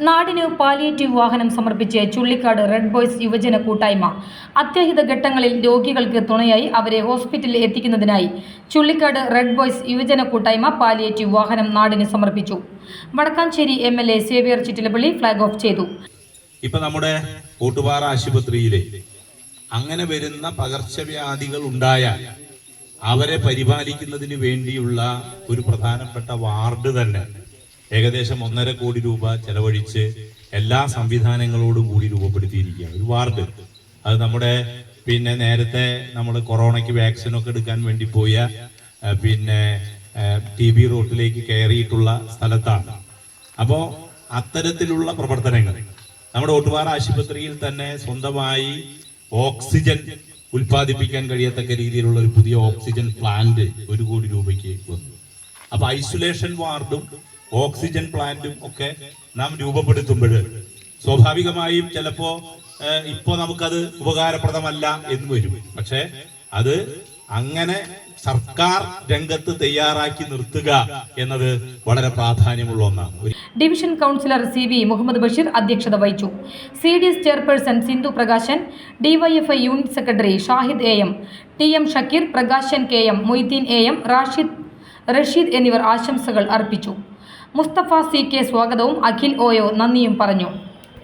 നാടിന് പാലിയേറ്റീവ് വാഹനം സമർപ്പിച്ച് ചുള്ളിക്കാട് റെഡ് ബോയ്സ് യുവജന കൂട്ടായ്മ. അത്യാഹിത ഘട്ടങ്ങളിൽ രോഗികൾക്ക് തുണയായി അവരെ ഹോസ്പിറ്റലിൽ എത്തിക്കുന്നതിനായി ചുള്ളിക്കാട് റെഡ് ബോയ്സ് യുവജന കൂട്ടായ്മ പാലിയേറ്റീവ് വാഹനം നാടിന് സമർപ്പിച്ചു. Vadakkanchery MLA Xavier Chittilappally flag off ചെയ്തു. ഇപ്പൊ നമ്മുടെ ഓട്ടുപാറ ആശുപത്രിയിലെ അങ്ങനെ വരുന്ന പകർച്ചവ്യാധികൾ ഉണ്ടായാൽ അവരെ പരിപാലിക്കുന്നതിന് വേണ്ടിയുള്ള ഒരു പ്രധാനപ്പെട്ട വാർഡ് തന്നെ ഏകദേശം 1.5 കോടി രൂപ ചെലവഴിച്ച് എല്ലാ സംവിധാനങ്ങളോടും കൂടി രൂപപ്പെടുത്തിയിരിക്കുകയാണ് ഒരു വാർഡ്. അത് നമ്മുടെ നേരത്തെ നമ്മൾ കൊറോണയ്ക്ക് വാക്സിനൊക്കെ എടുക്കാൻ വേണ്ടി പോയ TB റോട്ടിലേക്ക് കയറിയിട്ടുള്ള സ്ഥലത്താണ്. അപ്പോൾ അത്തരത്തിലുള്ള പ്രവർത്തനങ്ങൾ നമ്മുടെ ഓട്ടുപാറ ആശുപത്രിയിൽ തന്നെ സ്വന്തമായി ഓക്സിജൻ ഉൽപ്പാദിപ്പിക്കാൻ കഴിയത്തക്ക രീതിയിലുള്ള ഒരു പുതിയ ഓക്സിജൻ പ്ലാന്റ് 1 കോടി രൂപയ്ക്ക് വന്നു. അപ്പൊ ഐസൊലേഷൻ വാർഡും ഓക്സിജൻ പ്ലാന്റും ഒക്കെ നാം രൂപപ്പെടുത്തുമ്പോൾ സ്വാഭാവികമായും ചിലപ്പോ ഇപ്പോ നമുക്കത് ഉപകാരപ്രദമല്ല എന്ന് വരും. പക്ഷെ അത് അങ്ങനെ സർക്കാർ രംഗത്ത് തയ്യാറാക്കി നിർത്തുക എന്നത് വളരെ പ്രാധാന്യമുള്ള ഒന്നാണ്. Division councillor CV Muhammad Basheer അധ്യക്ഷത വഹിച്ചു. CDS chairperson Sindhu Prakashan, DYFI unit secretary Shahid AM, TM Shakeer, Prakashan KM, Moitheen AM, Rasheed എന്നിവർ ആശംസകൾ അർപ്പിച്ചു. മുസ്തഫ CK സ്വാഗതവും അഖിൽ OO നന്ദിയും പറഞ്ഞു.